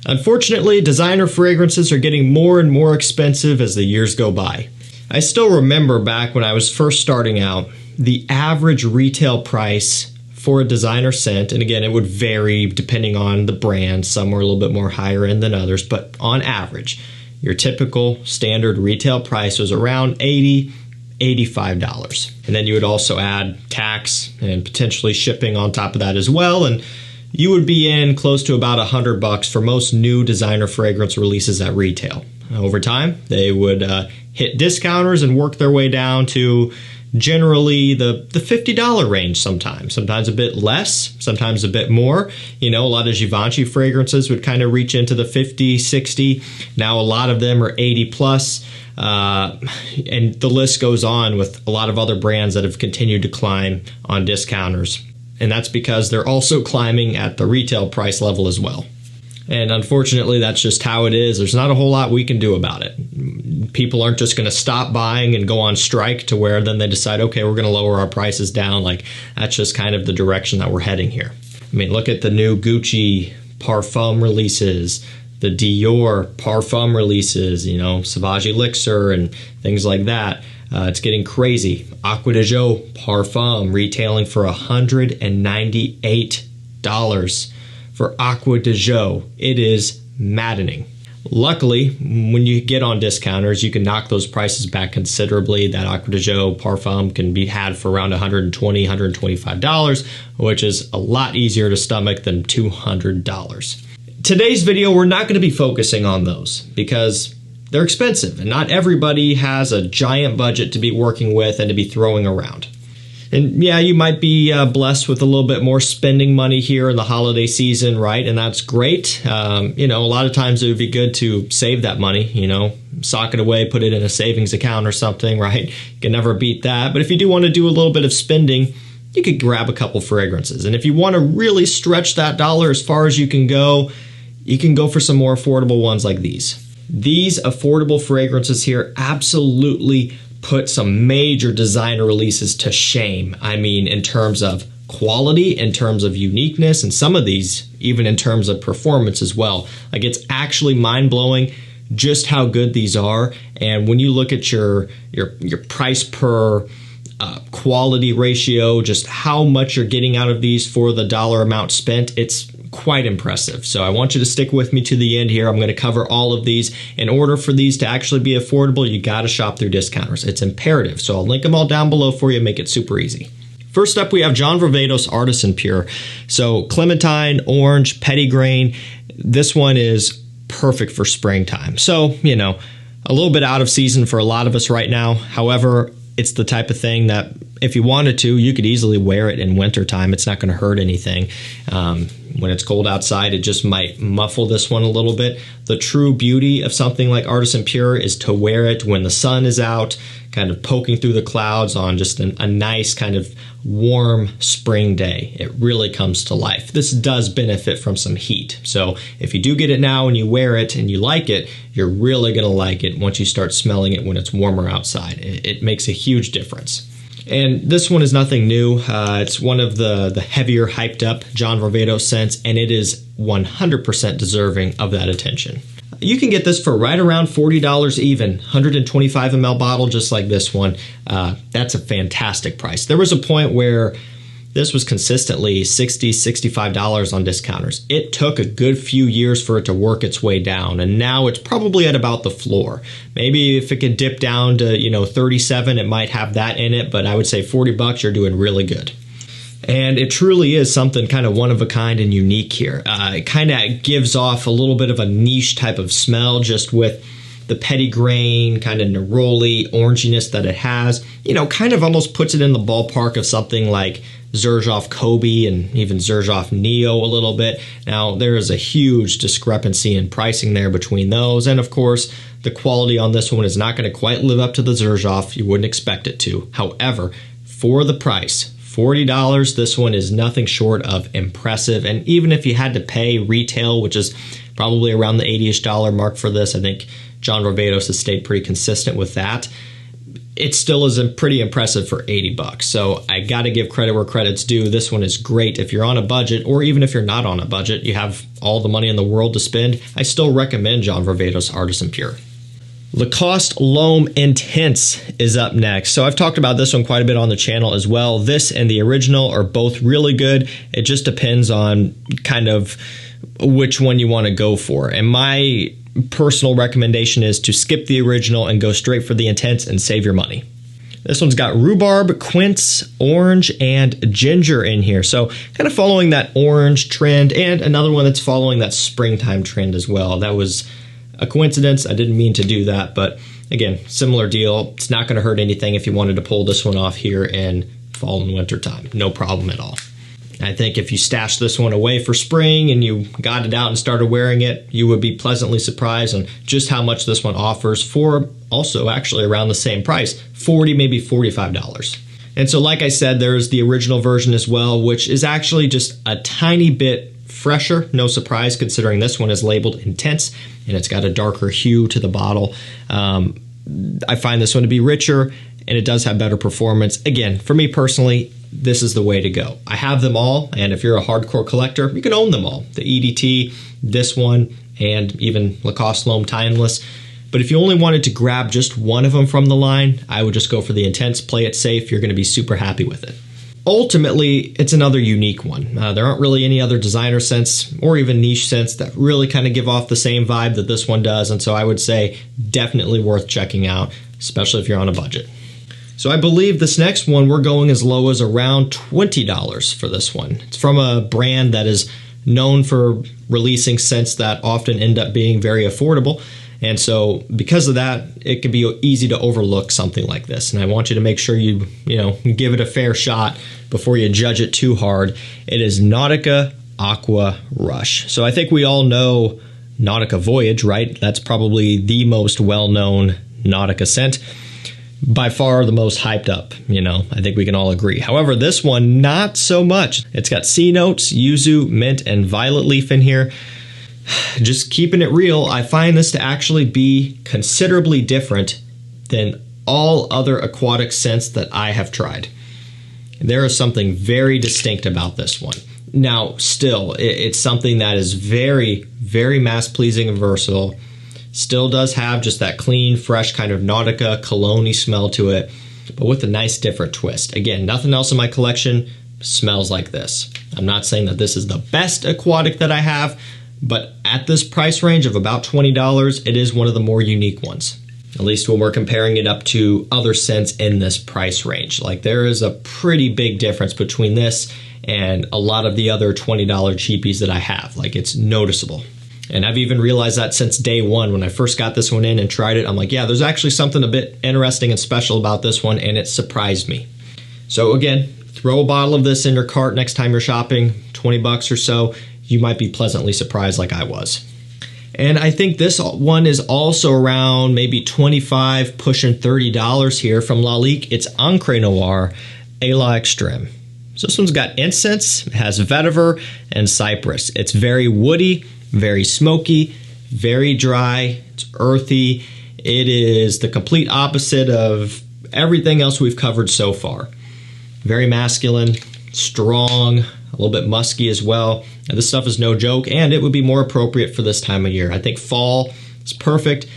Unfortunately, designer fragrances are getting more and more expensive as the years go by. I still remember back when I was first starting out, the average retail price for a designer scent, and again, it would vary depending on the brand. Some were a little bit more higher end than others, but on average, your typical standard retail price was around $80, $85. And then you would also add tax and potentially shipping on top of that as well, and you would be in close to about $100 for most new designer fragrance releases at retail. Over time, they would hit discounters and work their way down to generally the $50 range sometimes a bit less, sometimes a bit more. You know, a lot of Givenchy fragrances would kind of reach into the 50, 60. Now a lot of them are 80 plus. And the list goes on with a lot of other brands that have continued to climb on discounters. And that's because they're also climbing at the retail price level as well. And unfortunately, that's just how it is. There's not a whole lot we can do about it. People aren't just going to stop buying and go on strike to where then they decide, okay, we're going to lower our prices down. Like, that's just kind of the direction that we're heading here. I mean, look at the new Gucci Parfum releases, the Dior Parfum releases, you know, Sauvage Elixir and things like that. It's getting crazy. Aqua de Jo Parfum retailing for $198 for Aqua de Jo. It is maddening. Luckily, when you get on discounters, you can knock those prices back considerably. That Aqua de Jo Parfum can be had for around $120, $125, which is a lot easier to stomach than $200. Today's video, we're not going to be focusing on those because they're expensive and not everybody has a giant budget to be working with and to be throwing around. And yeah, you might be blessed with a little bit more spending money here in the holiday season, right? And that's great. You know, a lot of times it would be good to save that money, you know, sock it away, put it in a savings account or something, right? You can never beat that. But if you do want to do a little bit of spending, you could grab a couple fragrances. And if you want to really stretch that dollar as far as you can go for some more affordable ones like these. These affordable fragrances here absolutely put some major designer releases to shame. I mean, in terms of quality, in terms of uniqueness, and some of these even in terms of performance as well. Like, it's actually mind-blowing just how good these are. And when you look at your price per quality ratio, just how much you're getting out of these for the dollar amount spent, it's quite impressive. So I want you to stick with me to the end here. I'm going to cover all of these. In order for these to actually be affordable, you got to shop through discounters. It's imperative. So I'll link them all down below for you and make it super easy. First up, we have John Varvatos Artisan Pure. So clementine, orange, petitgrain. This one is perfect for springtime. So, you know, a little bit out of season for a lot of us right now. However, it's the type of thing that if you wanted to, you could easily wear it in wintertime. It's not going to hurt anything. When it's cold outside, it just might muffle this one a little bit. The true beauty of something like Artisan Pure is to wear it when the sun is out, kind of poking through the clouds on just a nice kind of warm spring day. It really comes to life. This does benefit from some heat. So if you do get it now and you wear it and you like it, you're really going to like it once you start smelling it when it's warmer outside. It makes a huge difference. And this one is nothing new. It's one of the heavier, hyped up John Varvatos scents, and it is 100% deserving of that attention. You can get this for right around $40 even, 125 ml bottle just like this one. That's a fantastic price. There was a point where this was consistently $60, $65 on discounters. It took a good few years for it to work its way down, and now it's probably at about the floor. Maybe if it could dip down to, you know, 37, it might have that in it, but I would say $40, you're doing really good. And it truly is something kind of one of a kind and unique here. It kind of gives off a little bit of a niche type of smell just with the petitgrain, kind of neroli, oranginess that it has. You know, kind of almost puts it in the ballpark of something like Xerjoff Kobe and even Xerjoff Neo a little bit. Now, there is a huge discrepancy in pricing there between those. And of course, the quality on this one is not going to quite live up to the Xerjoff. You wouldn't expect it to. However, for the price, $40, this one is nothing short of impressive. And even if you had to pay retail, which is probably around the $80-ish mark for this, I think John Varvatos has stayed pretty consistent with that. it still is pretty impressive for 80 bucks. So I got to give credit where credit's due. This one is great if you're on a budget, or even if you're not on a budget, you have all the money in the world to spend. I still recommend John Varvatos Artisan Pure. Lacoste L'Homme Intense is up next. So I've talked about this one quite a bit on the channel as well. This and the original are both really good. It just depends on kind of which one you want to go for. And my personal recommendation is to skip the original and go straight for the Intense and save your money. This one's got rhubarb, quince, orange, and ginger in here. So kind of following that orange trend, and another one that's following that springtime trend as well. That was a coincidence. I didn't mean to do that, but again, similar deal. It's not going to hurt anything if you wanted to pull this one off here in fall and winter time. No problem at all. I think if you stashed this one away for spring and you got it out and started wearing it, you would be pleasantly surprised on just how much this one offers for also actually around the same price, $40, maybe $45. And so like I said, there's the original version as well, which is actually just a tiny bit fresher. No surprise considering this one is labeled Intense and it's got a darker hue to the bottle. I find this one to be richer and it does have better performance. Again, for me personally, this is the way to go. I have them all, and if you're a hardcore collector, you can own them all. The EDT, this one, and even Lacoste L'Homme Timeless. But if you only wanted to grab just one of them from the line, I would just go for the Intense, play it safe. You're going to be super happy with it. Ultimately, it's another unique one. There aren't really any other designer scents or even niche scents that really kind of give off the same vibe that this one does, and so I would say definitely worth checking out, especially if you're on a budget. So I believe this next one, we're going as low as around $20 for this one. It's from a brand that is known for releasing scents that often end up being very affordable. And so because of that, it can be easy to overlook something like this. And I want you to make sure you give it a fair shot before you judge it too hard. It is Nautica Aqua Rush. So I think we all know Nautica Voyage, right? That's probably the most well-known Nautica scent. By far the most hyped up, I think we can all agree. However, this one, not so much. It's got C notes, yuzu, mint, and violet leaf in here. Just keeping it real, I find this to actually be considerably different than all other aquatic scents that I have tried. There is something very distinct about this one. Now, still, it's something that is very, very mass-pleasing and versatile. Still does have just that clean, fresh kind of Nautica cologne-y smell to it, but with a nice different twist. Again, nothing else in my collection smells like this. I'm not saying that this is the best aquatic that I have, but at this price range of about $20, it is one of the more unique ones. At least when we're comparing it up to other scents in this price range. Like, there is a pretty big difference between this and a lot of the other $20 cheapies that I have. Like, it's noticeable. And I've even realized that since day one. When I first got this one in and tried it, I'm like, yeah, there's actually something a bit interesting and special about this one, and it surprised me. So again, throw a bottle of this in your cart next time you're shopping, 20 bucks or so. You might be pleasantly surprised like I was. And I think this one is also around maybe $25, pushing $30 here from Lalique. It's Encre Noire, A la Extreme. So this one's got incense, it has vetiver and cypress. It's very woody, very smoky, very dry, it's earthy. It is the complete opposite of everything else we've covered so far. Very masculine, strong, a little bit musky as well. Now, this stuff is no joke, and it would be more appropriate for this time of year. I think fall is perfect.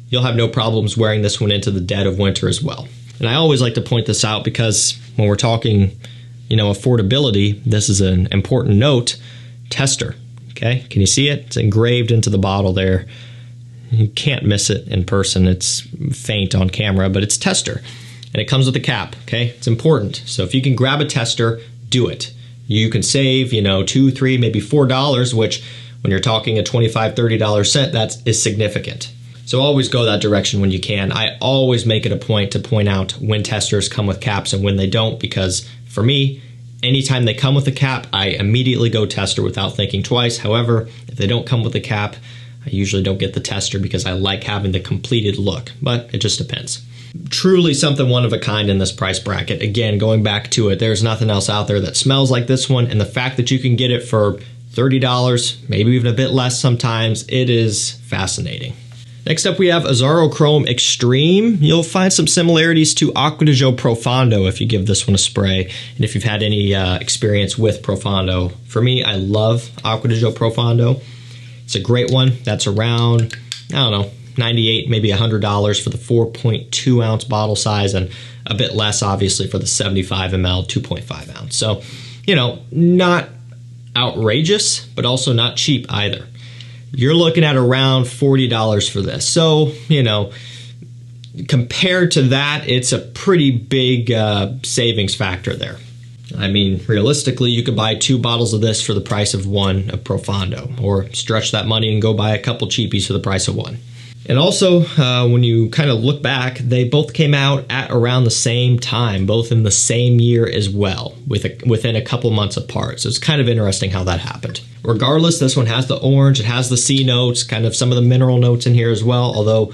You'll have no problems wearing this one into the dead of winter as well. And I always like to point this out because when we're talking, affordability, this is an important note. Tester. Okay, can you see it? It's engraved into the bottle there. You can't miss it in person. It's faint on camera, but it's Tester. And it comes with a cap, okay? It's important. So if you can grab a Tester, do it. You can save, $2, $3, maybe $4, which when you're talking a $25, $30 scent, that is significant. So always go that direction when you can. I always make it a point to point out when Testers come with caps and when they don't, because for me, anytime they come with a cap, I immediately go Tester without thinking twice. However, if they don't come with a cap, I usually don't get the Tester because I like having the completed look, but it just depends. Truly something one of a kind in this price bracket. Again, going back to it, there's nothing else out there that smells like this one, and the fact that you can get it for $30, maybe even a bit less sometimes, it is fascinating. Next up, we have Azzaro Chrome Extreme. You'll find some similarities to Acqua di Gio Profondo if you give this one a spray, and if you've had any experience with Profondo. For me, I love Acqua di Gio Profondo. It's a great one. That's around, I don't know, $98, maybe $100 for the 4.2 ounce bottle size, and a bit less, obviously, for the 75 ml 2.5 ounce. So, you know, not outrageous, but also not cheap either. You're looking at around $40 for this. So, you know, compared to that, it's a pretty big savings factor there. I mean, realistically, you could buy 2 bottles of this for the price of 1 of Profondo, or stretch that money and go buy a couple cheapies for the price of 1. And also, when you kind of look back, they both came out at around the same time, both in the same year as well, within a couple months apart. So it's kind of interesting how that happened. Regardless, this one has the orange, it has the C notes, kind of some of the mineral notes in here as well, although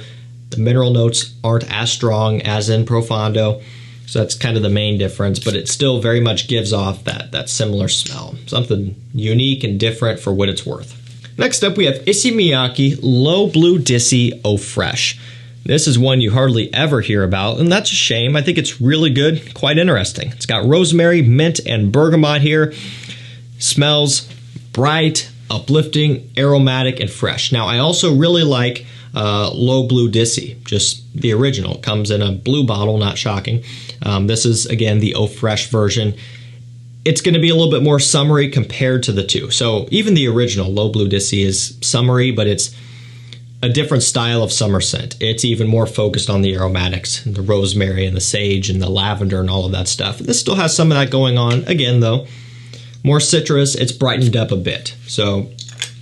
the mineral notes aren't as strong as in Profondo. So that's kind of the main difference, but it still very much gives off that similar smell. Something unique and different for what it's worth. Next up, we have Issey Miyake Low Blue Dissy Eau Fresh. This is one you hardly ever hear about, and that's a shame. I think it's really good, quite interesting. It's got rosemary, mint, and bergamot here. Smells bright, uplifting, aromatic, and fresh. Now, I also really like Low Blue Dissy, just the original. It comes in a blue bottle, not shocking. This is, again, the Eau Fresh version. It's going to be a little bit more summery compared to the two. So even the original Low Blue Dissy is summery, but it's a different style of summer scent. It's even more focused on the aromatics, the rosemary and the sage and the lavender and all of that stuff. This still has some of that going on. Again, though, more citrus. It's brightened up a bit. So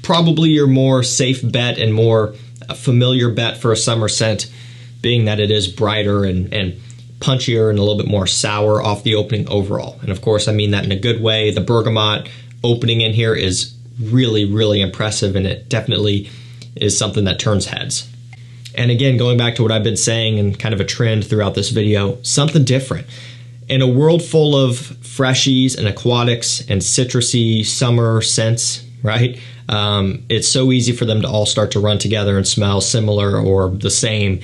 probably your more safe bet and more familiar bet for a summer scent, being that it is brighter and punchier and a little bit more sour off the opening overall. And of course, I mean that in a good way. The bergamot opening in here is really, really impressive, and it definitely is something that turns heads. And again, going back to what I've been saying and kind of a trend throughout this video, something different. In a world full of freshies and aquatics and citrusy summer scents, right? It's so easy for them to all start to run together and smell similar or the same.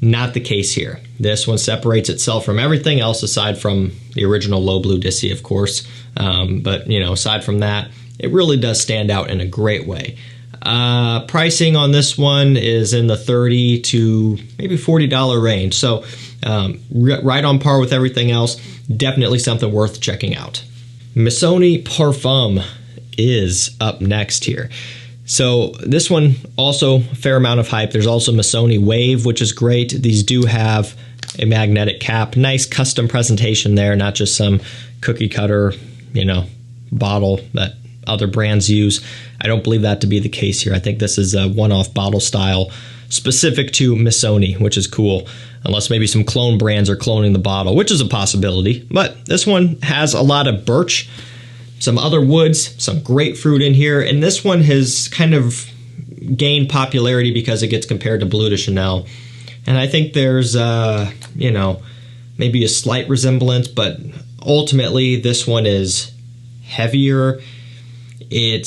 Not the case here. This one separates itself from everything else aside from the original Low Blue Dissy, of course. But, you know, aside from that, it really does stand out in a great way. Pricing on this one is in the $30 to maybe $40 range. So right on par with everything else. Definitely something worth checking out. Missoni Parfum is up next here. So this one also a fair amount of hype. There's also Missoni Wave, which is great. These do have a magnetic cap. Nice custom presentation there, not just some cookie cutter, you know, bottle that other brands use. I don't believe that to be the case here. I think this is a one-off bottle style specific to Missoni, which is cool. Unless maybe some clone brands are cloning the bottle, which is a possibility. But this one has a lot of birch, some other woods, some grapefruit in here, and this one has kind of gained popularity because it gets compared to Bleu de Chanel. And I think there's, you know, maybe a slight resemblance, but ultimately this one is heavier. It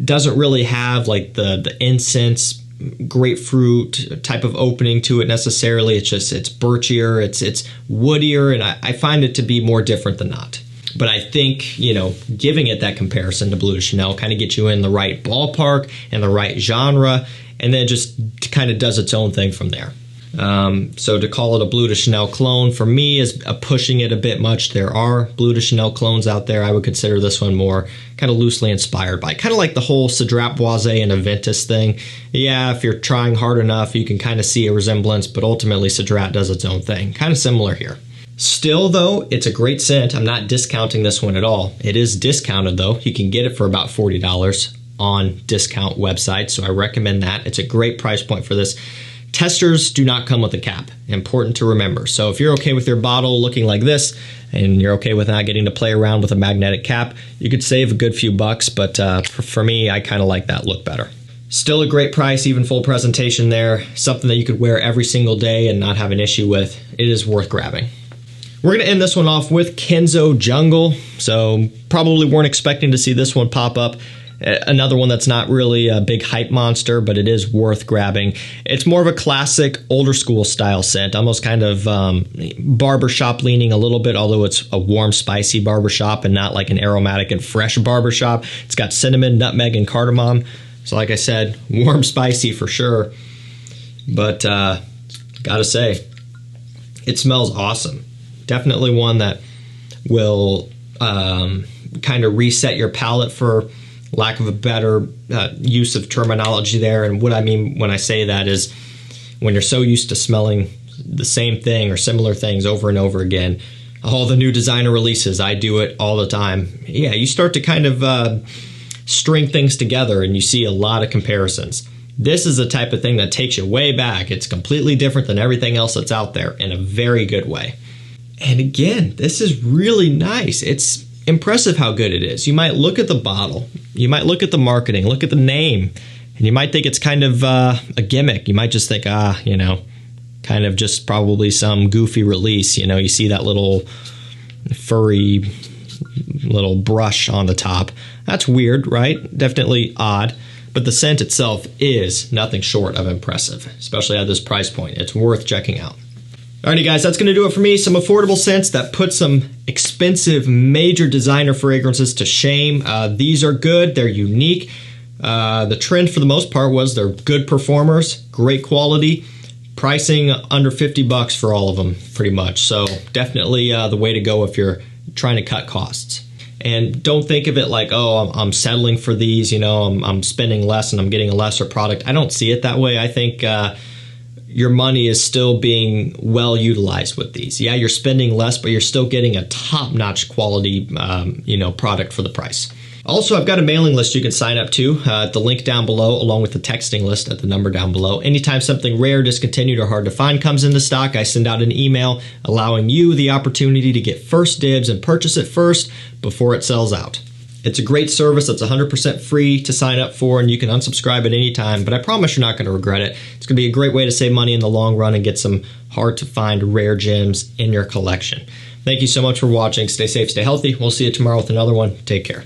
doesn't really have like the incense grapefruit type of opening to it necessarily. It's birchier, it's woodier, and I find it to be more different than not. But I think, you know, giving it that comparison to Bleu de Chanel kind of gets you in the right ballpark and the right genre, and then it just kind of does its own thing from there. So to call it a Bleu de Chanel clone for me is pushing it a bit much. There are Bleu de Chanel clones out there. I would consider this one more kind of loosely inspired by, kind of like the whole Cedrat Boisé and Aventus thing. Yeah, if you're trying hard enough, you can kind of see a resemblance, but ultimately Cedrat does its own thing. Kind of similar here. Still, though, it's a great scent. I'm not discounting this one at all. It is discounted, though. You can get it for about $40 on discount websites, so I recommend that. It's a great price point for this. Testers do not come with a cap. Important to remember. So if you're okay with your bottle looking like this, and you're okay with not getting to play around with a magnetic cap, you could save a good few bucks, but for me, I kind of like that look better. Still a great price, even full presentation there. Something that you could wear every single day and not have an issue with. It is worth grabbing. We're going to end this one off with Kenzo Jungle. So probably weren't expecting to see this one pop up. Another one that's not really a big hype monster, but it is worth grabbing. It's more of a classic, older school style scent, almost kind of barbershop leaning a little bit, although it's a warm, spicy barbershop and not like an aromatic and fresh barbershop. It's got cinnamon, nutmeg, and cardamom. So like I said, warm, spicy for sure. But gotta say, it smells awesome. Definitely one that will kind of reset your palate, for lack of a better use of terminology there. And what I mean when I say that is when you're so used to smelling the same thing or similar things over and over again, all the new designer releases, I do it all the time. Yeah, you start to kind of string things together and you see a lot of comparisons. This is the type of thing that takes you way back. It's completely different than everything else that's out there in a very good way. And again, this is really nice. It's impressive how good it is. You might look at the bottle, you might look at the marketing, look at the name, and you might think it's kind of a gimmick. You might just think, you know, kind of just probably some goofy release. You know, you see that little furry little brush on the top. That's weird, right? Definitely odd. But the scent itself is nothing short of impressive, especially at this price point. It's worth checking out. Alrighty guys, that's going to do it for me. Some affordable scents that put some expensive major designer fragrances to shame. These are good. They're unique. The trend for the most part was they're good performers, great quality, pricing under $50 for all of them pretty much. So definitely the way to go if you're trying to cut costs. And don't think of it like, oh, I'm settling for these, you know, I'm spending less and I'm getting a lesser product. I don't see it that way. I think your money is still being well utilized with these. Yeah, you're spending less, but you're still getting a top-notch quality, you know, product for the price. Also, I've got a mailing list you can sign up to at the link down below, along with the texting list at the number down below. Anytime something rare, discontinued, or hard to find comes into stock, I send out an email allowing you the opportunity to get first dibs and purchase it first before it sells out. It's a great service that's 100% free to sign up for, and you can unsubscribe at any time, but I promise you're not going to regret it. It's going to be a great way to save money in the long run and get some hard-to-find rare gems in your collection. Thank you so much for watching. Stay safe, stay healthy. We'll see you tomorrow with another one. Take care.